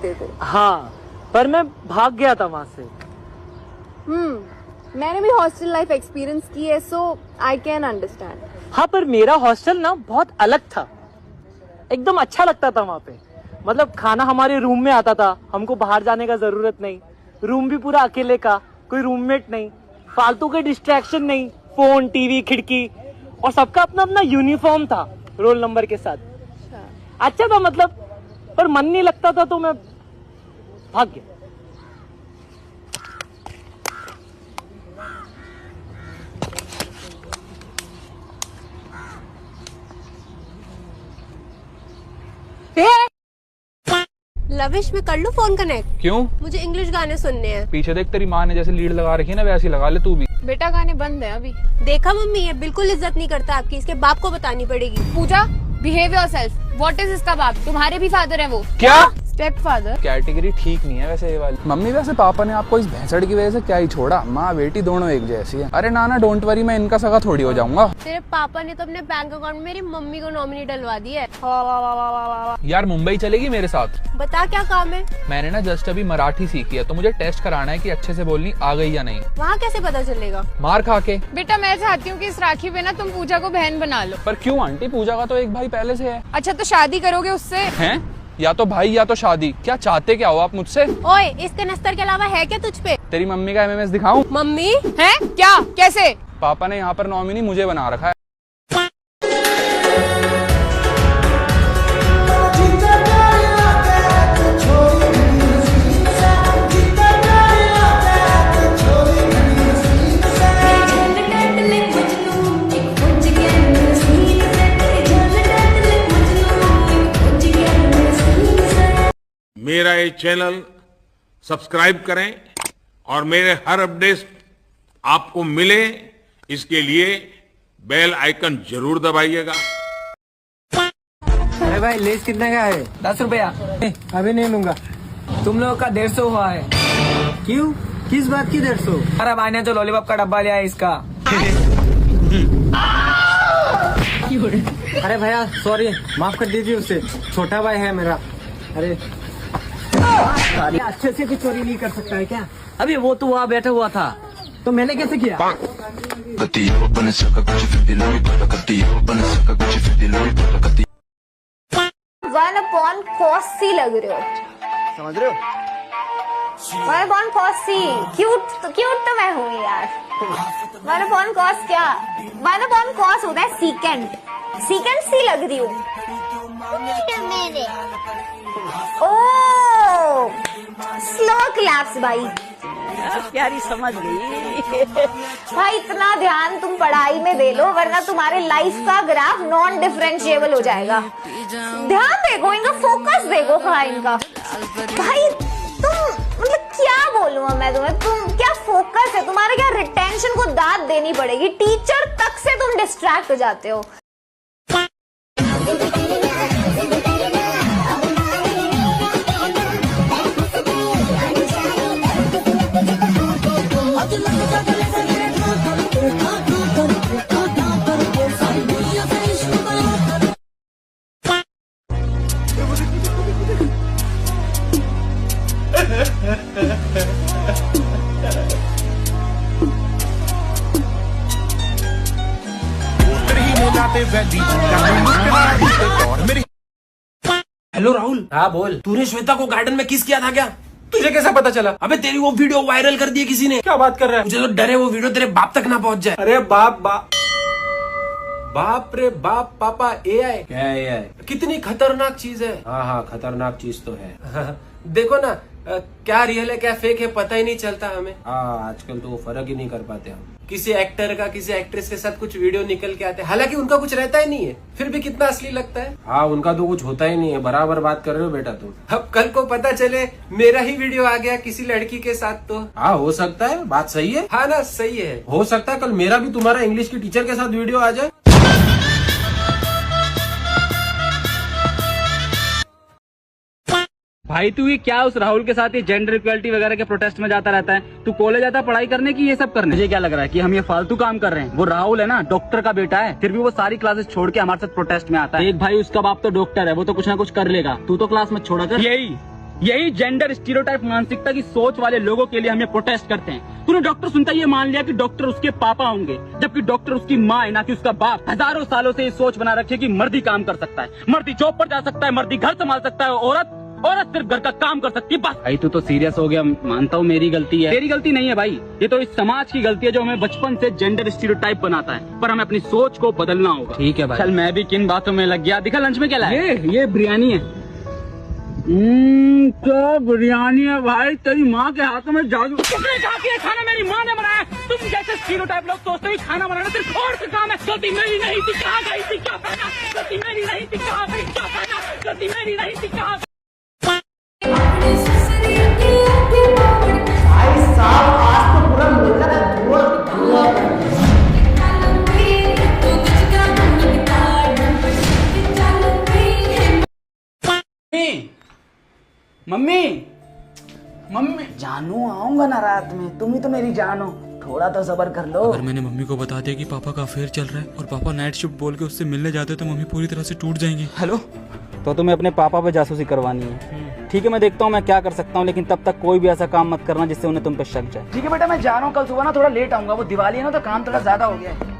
सकते थे। हाँ, पर मैं भाग गया था वहाँ से। मैंने भी हॉस्टल लाइफ एक्सपीरियंस की है, सो आई कैन अंडरस्टैंड। हाँ, पर मेरा हॉस्टल ना बहुत अलग था, एकदम अच्छा लगता था वहाँ पे। मतलब खाना हमारे रूम में आता था, हमको बाहर जाने का जरूरत नहीं, रूम भी पूरा अकेले का, कोई रूममेट नहीं, फालतू के डिस्ट्रैक्शन नहीं, फोन, टीवी, खिड़की, और सबका अपना अपना यूनिफॉर्म था रोल नंबर के साथ। अच्छा था मतलब, पर मन नहीं लगता था तो मैं भाग गया। लविश में कर लूं फोन कनेक्ट? क्यों? मुझे इंग्लिश गाने सुनने हैं। पीछे देख, तेरी माँ ने जैसे लीड लगा रखी है ना, वैसी लगा ले तू भी। बेटा गाने बंद है अभी। देखा मम्मी, ये बिल्कुल इज्जत नहीं करता आपकी, इसके बाप को बतानी पड़ेगी। पूजा, बिहेव योरसेल्फ। व्हाट इज इसका बाप? तुम्हारे भी फादर है वो। क्या? Step father. कैटेगरी ठीक नहीं है वैसे ये वाली। मम्मी, वैसे पापा ने आपको इस भैंसड़ की वजह से क्या ही छोड़ा? माँ बेटी दोनों एक जैसी है। अरे नाना डोंट वरी, मैं इनका सगा थोड़ी हो जाऊंगा। तेरे पापा ने तो अपने बैंक अकाउंट में मेरी मम्मी को नॉमिनी डलवा दी है। यार मुंबई चलेगी मेरे साथ? बता क्या काम है? मैंने ना जस्ट अभी मराठी सीखी है, तो मुझे टेस्ट कराना है कि अच्छे से बोलनी आ गई या नहीं। वहाँ कैसे पता चलेगा? मार खा के। बेटा मैं चाहती हूँ कि इस राखी पे ना तुम पूजा को बहन बना लो। पर क्यों आंटी, पूजा का तो एक भाई पहले से है। अच्छा तो शादी करोगे उससे? हैं? या तो भाई या तो शादी। क्या चाहते क्या हो आप मुझसे? ओए, इसके नस्तर के अलावा है क्या तुझ पे? तेरी मम्मी का MMS दिखाऊं? मम्मी है क्या? कैसे? पापा ने यहाँ पर नॉमिनी मुझे बना रखा है। मेरा ये चैनल सब्सक्राइब करें और मेरे हर अपडेट आपको मिले, इसके लिए बेल आइकन जरूर दबाइएगा। अरे भाई, लेस कितने का है? 10 रुपया। अभी नहीं लूंगा। तुम लोगों का 150 हुआ है। क्यों? किस बात की 150? अरे भाई ने तो लॉलीपॉप का डब्बा लिया है इसका। अरे भैया सॉरी, माफ कर दीजिए उसे, छोटा भाई है मेरा। अरे अच्छे से भी चोरी नहीं कर सकता है क्या? अभी वो तो वहाँ बैठा हुआ था, तो मैंने कैसे किया? वन अपॉन कॉस सी लग रहे हो, समझ रहे हो? वन अपॉन कॉस सी। क्यूट तो मैं हूँ यार। वन अपॉन कॉस क्या? वन अपॉन कॉस होता है सीकेंट। सीकेंट सी लग रही हूँ। ओह, स्लो क्लैप्स भाई। प्यारी समझ गई। भाई इतना ध्यान तुम पढ़ाई में दे लो, वरना तुम्हारे लाइफ का ग्राफ नॉन डिफरेंशिएबल हो जाएगा। ध्यान देखो, इनका फोकस देखो कहाँ इनका। भाई तुम मतलब क्या बोलूँ मैं तुम्हें, तुम क्या फोकस है तुम्हारा? क्या रिटेंशन को दाद देनी पड़ेगी, टीचर तक से तुम डिस्ट्रैक्ट हो जाते हो। हेलो राहुल। हाँ बोल। तूने श्वेता को गार्डन में किस किया था क्या? तुझे कैसा पता चला? अबे तेरी वो वीडियो वायरल कर दी है किसी ने। क्या बात कर रहा है? मुझे तो डर है वो वीडियो तेरे बाप तक ना पहुंच जाए। अरे बाप बाप रे बाप, पापा AI क्या है यार? कितनी खतरनाक चीज है। हाँ, खतरनाक चीज तो है। देखो ना, क्या रियल है क्या फेक है पता ही नहीं चलता हमें। हाँ, आजकल तो फर्क ही नहीं कर पाते हम। किसी एक्टर का किसी एक्ट्रेस के साथ कुछ वीडियो निकल के आते हैं, हालांकि उनका कुछ रहता ही नहीं है, फिर भी कितना असली लगता है। हाँ, उनका तो कुछ होता ही नहीं है। बराबर बात कर रहे हो बेटा तुम। अब कल को पता चले मेरा ही वीडियो आ गया किसी लड़की के साथ तो। हाँ, हो सकता है, बात सही है। हाँ ना, सही है। हो सकता है कल मेरा भी तुम्हारा इंग्लिश की टीचर के साथ वीडियो आ जाए। भाई तू ये क्या उस राहुल के साथ ये जेंडर इक्वलिटी वगैरह के प्रोटेस्ट में जाता रहता है? तू कॉलेज आता पढ़ाई करने की ये सब करने? मुझे क्या लग रहा है कि हम ये फालतू काम कर रहे हैं? वो राहुल है ना, डॉक्टर का बेटा है, फिर भी वो सारी क्लासेस छोड़ के हमारे साथ प्रोटेस्ट में आता है। एक भाई उसका बाप तो डॉक्टर है, वो तो कुछ ना कुछ कर लेगा, तू तो क्लास मत छोड़ा कर। यही यही जेंडर स्टीरियोटाइप मानसिकता की सोच वाले लोगों के लिए हम ये प्रोटेस्ट करते हैं। तूने डॉक्टर सुनता ये मान लिया कि डॉक्टर उसके पापा होंगे, जबकि डॉक्टर उसकी माँ है, ना कि उसका बाप। हजारों सालों से ये सोच बना रखी है कि मर्द ही काम कर सकता है, मर्द ही जॉब पर जा सकता है, मर्द ही घर संभाल सकता है, औरत सिर्फ घर का काम कर सकती है बस। भाई तू तो सीरियस हो गया, मानता हूँ मेरी गलती है। तेरी गलती नहीं है भाई, ये तो इस समाज की गलती है जो हमें बचपन से जेंडर स्टीरियोटाइप बनाता है। पर हमें अपनी सोच को बदलना होगा। ठीक है भाई, चल मैं भी किन बातों में लग गया। दिखा लंच में क्या लाया? ये बिरयानी है। क्या बिरयानी है भाई, तेरी माँ के हाथों में जादू। किसने कहा कि ये खाना मेरी माँ ने बनाया? तुम जैसे स्टीरियोटाइप लोग सोचते हो खाना बनाना सिर्फ औरत का काम है। गलती मेरी नहीं थी, कहाँ गई थी, क्या करना? गलती मेरी नहीं थी, कहाँ गई, क्या करना? गलती मेरी नहीं थी, कहाँ? मम्मी मम्मी जानू आऊंगा ना रात में, तुम ही तो मेरी जान हो, थोड़ा तो सब्र कर लो। अगर मैंने मम्मी को बता दिया कि पापा का अफेयर चल रहा है और पापा नाइट शिफ्ट बोल के उससे मिलने जाते तो मम्मी पूरी तरह से टूट जाएंगी। हेलो, तो तुम्हें अपने पापा पे जासूसी करवानी है? ठीक है, मैं देखता हूँ मैं क्या कर सकता हूँ, लेकिन तब तक कोई भी ऐसा काम मत करना जिससे उन्हें तुम पे शक जाए। ठीक है बेटा, मैं जा रहा हूँ, कल सुबह ना थोड़ा लेट आऊंगा, वो दिवाली है ना तो काम थोड़ा ज्यादा हो गया है।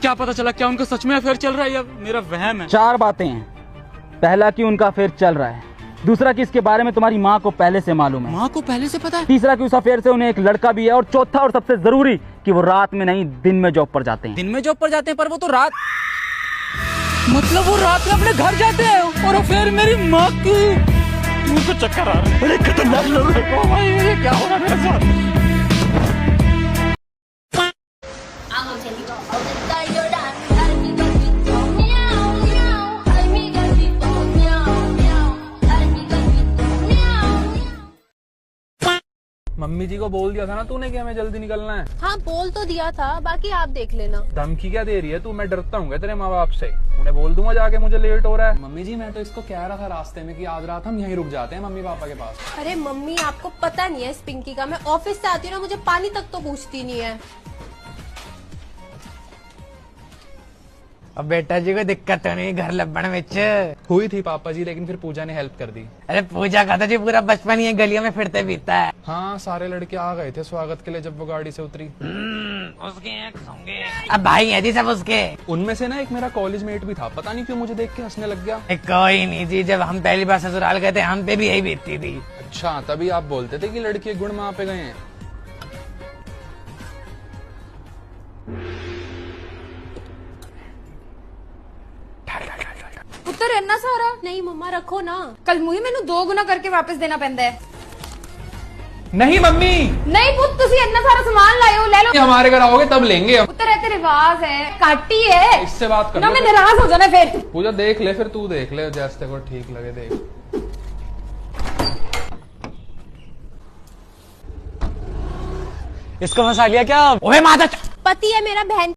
क्या पता चला, क्या उनका सच में अफेयर चल रहा है या मेरा वहम है? 4 बातें हैं। पहला कि उनका अफेयर चल रहा है, दूसरा कि इसके बारे में तुम्हारी माँ को पहले से मालूम है, माँ को पहले से पता है, तीसरा कि उस अफेयर से उन्हें एक लड़का भी है, और चौथा और सबसे जरूरी कि वो रात में नहीं दिन में जॉब पर जाते हैं। दिन में जॉब पर जाते हैं पर वो तो रात, मतलब वो रात में अपने घर जाते हैं और अफेयर मेरी माँ की। मुझे चक्कर आ रहा है, बड़े खतरनाक लोग हैं भाई, ये क्या हो रहा है मेरे साथ? मम्मी जी को बोल दिया था ना तूने कि हमें जल्दी निकलना है। हाँ बोल तो दिया था, बाकी आप देख लेना। धमकी क्या दे रही है तू? मैं डरता हूँ तेरे माँ बाप से, उन्हें बोल दूंगा जाके मुझे लेट हो रहा है। मम्मी जी मैं तो इसको कह रहा था रास्ते में कि आज रात हम यहीं रुक जाते हैं मम्मी पापा के पास। अरे मम्मी आपको पता नहीं है इस पिंकी का, मैं ऑफिस से आती हूँ ना, मुझे पानी तक तो पूछती नहीं है। अब बेटा जी को दिक्कत तो नहीं घर लब्बण में? हुई थी पापा जी, लेकिन फिर पूजा ने हेल्प कर दी। अरे पूजा का तो जी पूरा बचपन ही गलियों में फिरते बीतता है। हाँ सारे लड़के आ गए थे स्वागत के लिए जब वो गाड़ी से उतरी। अब भाई है जी सब उसके। उनमें से ना एक मेरा कॉलेज मेट भी था, पता नहीं क्यों मुझे देख के हंसने लग गया। कोई नहीं जी, जब हम पहली बार ससुराल गए थे हम पे भी यही बीतती थी। अच्छा, तभी आप बोलते थे कि लड़के गुण माँ पे गए हैं। पुत्र इन्ना सारा नहीं मम्मा रखो ना, कल मुझे मैंने 2 गुना करके वापस देना पैंदा है। नहीं मम्मी, नहीं पुत्र, तुसी इन्ना सारा सामान लाए हो, ले लो। हमारे घर आओगे तब लेंगे हम। पुत्र ऐसे रिवाज है, काटी है, इससे बात कर ना लो। मैं नाराज हो जाना फिर। पूजा देख ले, फिर तू देख ले जैसे को ठीक लगे देख। इसको फंसा लिया क्या? ओए माता पति है मेरा बहन।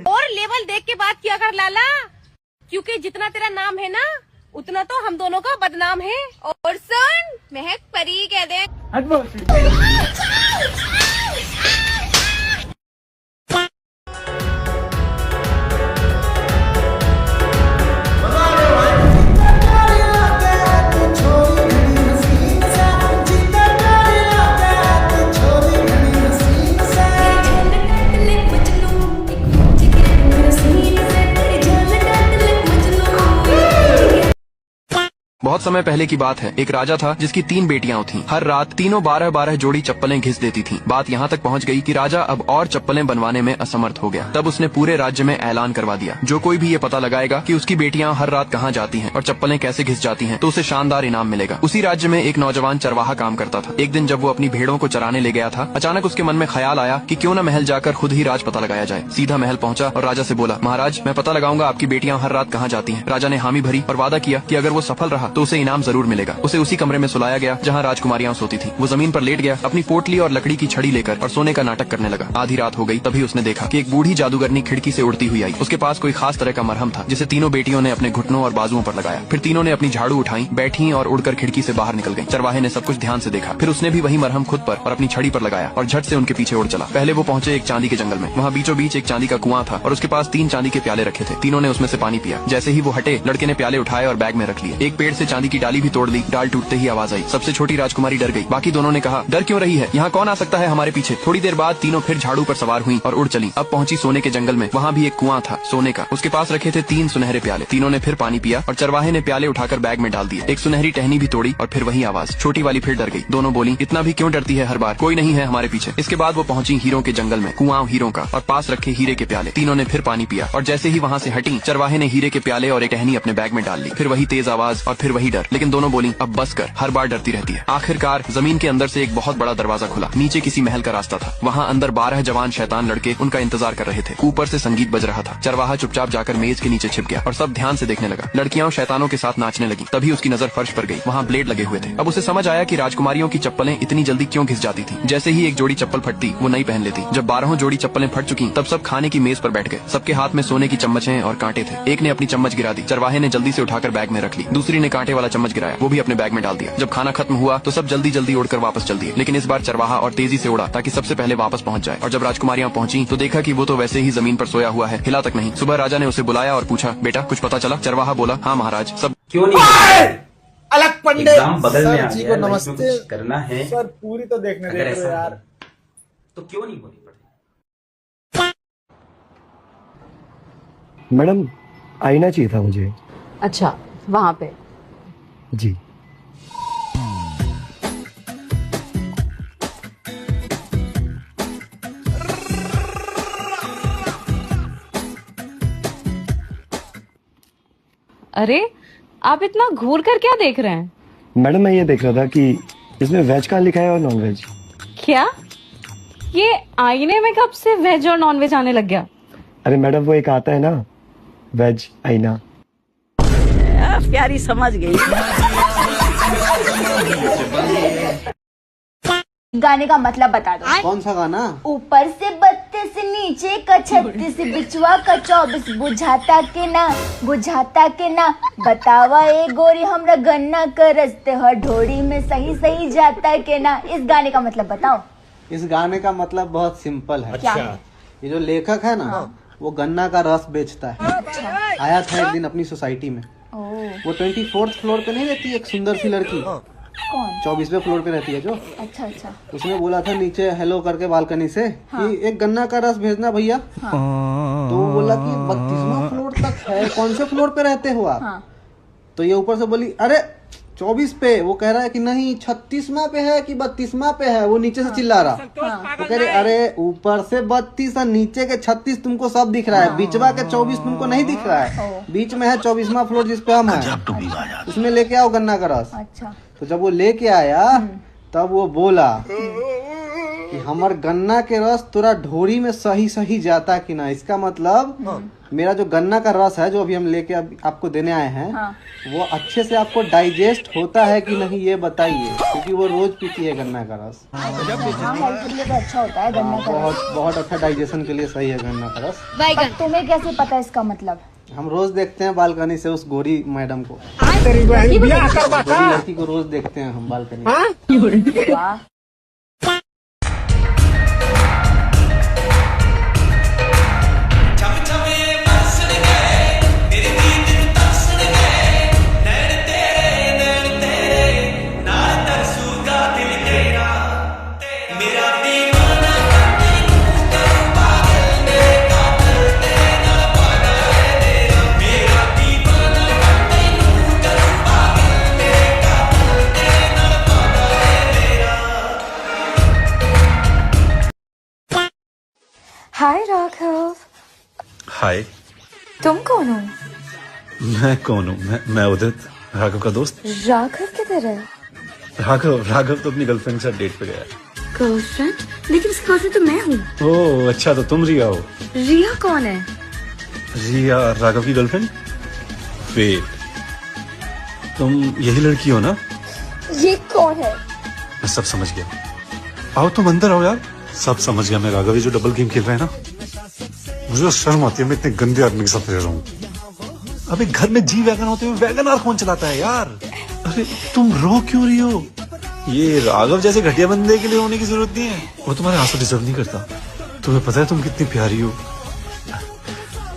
और लेवल देख के बात किया कर लाला, क्योंकि जितना तेरा नाम है ना उतना तो हम दोनों का बदनाम है। और सुन, महक परी कह दे। बहुत समय पहले की बात है, एक राजा था जिसकी 3 बेटियां थीं। हर रात तीनों 12-12 जोड़ी चप्पलें घिस देती थीं। बात यहाँ तक पहुँच गई कि राजा अब और चप्पलें बनवाने में असमर्थ हो गया। तब उसने पूरे राज्य में ऐलान करवा दिया, जो कोई भी ये पता लगाएगा कि उसकी बेटियां हर रात कहाँ जाती हैं और चप्पलें कैसे घिस जाती हैं, तो उसे शानदार इनाम मिलेगा। उसी राज्य में एक नौजवान चरवाहा काम करता था। एक दिन जब वो अपनी भेड़ों को चराने ले गया था, अचानक उसके मन में ख्याल आया कि क्यों न महल जाकर खुद ही राज पता लगाया जाए। सीधा महल पहुंचा और राजा से बोला, महाराज मैं पता लगाऊंगा आपकी बेटियां हर रात कहाँ जाती हैं। राजा ने हामी भरी और वादा किया कि अगर वो सफल रहा तो तो उसे इनाम जरूर मिलेगा। उसे उसी कमरे में सुलाया गया जहाँ राजकुमारियां सोती थी। वो जमीन पर लेट गया, अपनी पोटली और लकड़ी की छड़ी लेकर और सोने का नाटक करने लगा। आधी रात हो गई, तभी उसने देखा कि एक बूढ़ी जादूगरनी खिड़की से उड़ती हुई आई। उसके पास कोई खास तरह का मरहम था जिसे तीनों बेटियों ने अपने घुटनों और बाजुओं पर लगाया। फिर तीनों ने अपनी झाड़ू उठाई, बैठी और उड़कर खिड़की से बाहर निकल गई। चरवाहे ने सब कुछ ध्यान से देखा। फिर उसने भी वही मरहम खुद पर और अपनी छड़ी पर लगाया और झट से उनके पीछे उड़ चला। पहले वो पहुंचे एक चांदी के जंगल में। वहाँ बीचों बीच एक चांदी का कुआं था और उसके पास 3 चांदी के प्याले रखे थे। तीनों ने उसमें से पानी पिया। जैसे ही वो हटे, लड़के ने प्याले उठाए और बैग में रख लिए। एक पेड़ से चांदी की डाली भी तोड़ दी। डाल टूटते ही आवाज आई। सबसे छोटी राजकुमारी डर गई। बाकी दोनों ने कहा, डर क्यों रही है, यहाँ कौन आ सकता है हमारे पीछे। थोड़ी देर बाद तीनों फिर झाड़ू पर सवार हुई और उड़ चली। अब पहुंची सोने के जंगल में। वहाँ भी एक कुआं था सोने का। उसके पास रखे थे 3 सुनहरे प्याले। तीनों ने फिर पानी पिया और चरवाहे ने प्याले उठाकर बैग में डाल दिए। एक सुनहरी टहनी भी तोड़ी और फिर वही आवाज। छोटी वाली फिर डर गई। दोनों बोली, इतना भी क्यों डरती है हर बार, कोई नहीं है हमारे पीछे। इसके बाद वो पहुंची हीरों के जंगल में। कुआं हीरों का और पास रखे हीरे के प्याले। तीनों ने फिर पानी पिया और जैसे ही वहाँ से हटी, चरवाहे ने हीरे के प्याले और एक टहनी अपने बैग में डाल ली। फिर वही तेज आवाज और फिर वही डर। लेकिन दोनों बोली, अब बस कर, हर बार डरती रहती है। आखिरकार जमीन के अंदर से एक बहुत बड़ा दरवाजा खुला। नीचे किसी महल का रास्ता था। वहाँ अंदर 12 जवान शैतान लड़के उनका इंतजार कर रहे थे। ऊपर से संगीत बज रहा था। चरवाहा चुपचाप जाकर मेज के नीचे छिप गया और सब ध्यान से देखने लगा। लड़कियां शैतानों के साथ नाचने लगी। तभी उसकी नजर फर्श पर गई। वहाँ ब्लेड लगे हुए थे। अब उसे समझ आया कि राजकुमारियों की चप्पलें इतनी जल्दी क्यों घिस जाती थी। जैसे ही एक जोड़ी चप्पल फटती, वो नई पहन लेती। जब 12 जोड़ी चप्पलें फट चुकी, तब सब खाने की मेज पर बैठ गए। सबके हाथ में सोने की चम्मचें और कांटे थे। एक ने अपनी चम्मच गिरा दी। चरवाहे ने जल्दी से उठाकर बैग में रख ली। दूसरी ने कांटे वाला चम्मच गिराया, वो भी अपने बैग में डाल दिया। जब खाना खत्म हुआ तो सब जल्दी जल्दी उड़कर वापस चल दिए। लेकिन इस बार चरवाहा और तेजी से उड़ा ताकि सबसे पहले वापस पहुंच जाए। और जब राजकुमारियां पहुंची तो देखा कि वो तो वैसे ही जमीन पर सोया हुआ है, हिला तक नहीं। सुबह राजा ने उसे बुलाया और पूछा, बेटा कुछ पता चला। चरवाहा बोला, हाँ महाराज, सब क्यों नहीं अलग पंडे एग्जाम बगल में आ जी गया, को लाइफ में नमस्ते कुछ करना है सर, पूरी तो देखने अगर दे रहे ऐसा हो यार। है, तो क्यों नहीं बोली पड़ी। मैडम आईना चाहिए था मुझे। अच्छा, वहाँ पे जी। अरे आप इतना घूर कर क्या देख रहे हैं। मैडम मैं ये देख रहा था कि इसमें वेज कहाँ लिखा है और नॉन वेज। क्या ये आईने में कब से वेज और नॉन वेज आने लग गया। अरे मैडम वो एक आता है ना, वेज आईना। प्यारी समझ गई। गाने का मतलब बता दो। कौन सा गाना? ऊपर से 32 नीचे का 36 बिचवा का 24 बुझाता के ना बतावा ए गोरी हमरा गन्ना कर रस्ते हर ढोड़ी में सही सही जाता के ना। इस गाने का मतलब बताओ। इस गाने का मतलब बहुत सिंपल है। क्या? ये जो लेखक है ना, वो गन्ना का रस बेचता है। आया था एक दिन अपनी सोसाइटी में। वो 24th फ्लोर पे नहीं रहती एक सुंदर सी लड़की, कौन? 24वें फ्लोर पे रहती है जो। अच्छा अच्छा। उसने बोला था नीचे हेलो करके बालकनी से कि एक गन्ना का रस भेजना भैया। तो वो बोला कि 32वां फ्लोर तक है, कौन से फ्लोर पे रहते हो आप? तो ये ऊपर से बोली, अरे 24 पे। वो कह रहा है कि नहीं 36वां पे है कि 32वां पे है। वो नीचे से चिल्ला रहा। वो कह रहे, अरे ऊपर से 32 और नीचे के 36 तुमको सब दिख रहा है, बीचवा के 24 तुमको नहीं दिख रहा है। बीच में है 24वां फ्लोर जिसपे हम हैं, उसमें लेके आओ गन्ना का रस। अच्छा। तो जब वो लेके आया तब वो बोला कि हमार गन्ना के रस तोरा ढोरी में सही सही जाता कि ना। इसका मतलब मेरा जो गन्ना का रस है जो अभी हम लेके आपको देने आए हैं, वो अच्छे से आपको डाइजेस्ट होता है कि नहीं ये बताइए, क्योंकि वो रोज पीती है गन्ना का रस। हेल्थ के लिए तो अच्छा होता है गन्ना का रस। बहुत अच्छा डाइजेशन के लिए सही है गन्ना का रस। पर तुम्हें कैसे पता इसका मतलब? हम रोज देखते हैं बालकनी से उस गोरी मैडम को। गोरी लड़की को रोज देखते हैं हम बालकनी में। वाह। हाय राघव। हाय। तुम कौन हो? मैं कौन हूँ? मैं उदित, राघव का दोस्त। राघव किधर है? राघव तो अपनी गर्लफ्रेंड के साथ डेट पे गया है। गर्लफ्रेंड? लेकिन उसकी गर्लफ्रेंड तो मैं हूँ। ओह अच्छा, तो तुम रिया हो। रिया कौन है? रिया राघव की गर्लफ्रेंड। वेट, तुम यही लड़की हो ना? ये कौन है? मैं सब समझ गया। आओ तुम अंदर आओ यार। सब समझ गया मैं राघव, ये जो डबल गेम खेल रहे हैं ना, मुझे तो शर्म आती है मैं इतने गंदे आदमी के साथ रह रहा हूँ। अबे घर में जी वैगन होते हुए वैगन आर कौन चलाता है यार? अरे तुम रो क्यों रही हो? ये राघव जैसे घटिया बंदे के लिए होने की जरूरत नहीं है। वो तुम्हारे आंसू डिजर्व नहीं करता। तुम्हें पता है तुम कितनी प्यारी हो।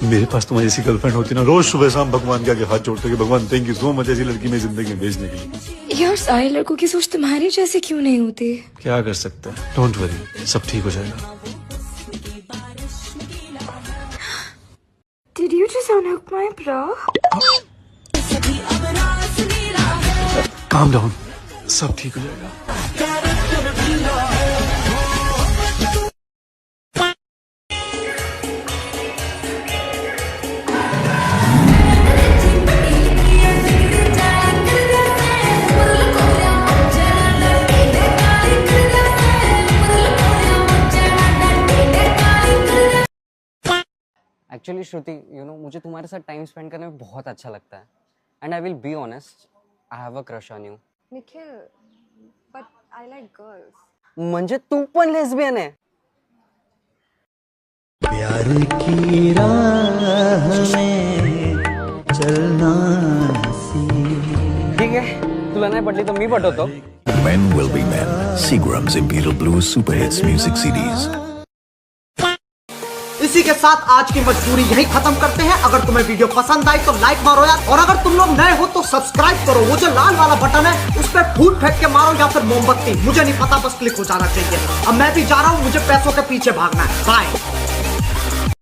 मेरे पास तुम्हारी ऐसी गर्लफ्रेंड होती ना, रोज सुबह शाम भगवान के आगे हाथ जोड़ते कि भगवान थैंक यू सो मच ऐसी लड़की में जिंदगी में भेजने के लिए। यार सारे लड़कों की सोच तुम्हारी जैसे क्यों नहीं होती? क्या कर सकते हैं, डोंट वरी, सब ठीक हो जाएगा। Did you just unhook my bra? Calm down, सब ठीक हो जाएगा। एक्चुअली श्रुति, मुझे तुम्हारे साथ टाइम स्पेंड करने में बहुत अच्छा लगता है। And I will be honest, I have a crush on you. Nikhil, but I like girls. म्हणजे तू पण लेस्बियन आहे? प्यार की राह में चलना ठीक है, तुला नाही पटली तर मी पटवतो। Men will be men. Seagram's Imperial Blue Super Hits Music CDs. इसी के साथ आज की मजबूरी यही खत्म करते हैं। अगर तुम्हें वीडियो पसंद आई तो लाइक मारो यार, और अगर तुम लोग नए हो तो सब्सक्राइब करो। वो जो लाल वाला बटन है उस पर फूट फेंक के मारो या फिर मोमबत्ती, मुझे नहीं पता, बस क्लिक हो जाना चाहिए। अब मैं भी जा रहा हूँ, मुझे पैसों के पीछे भागना है। बाय।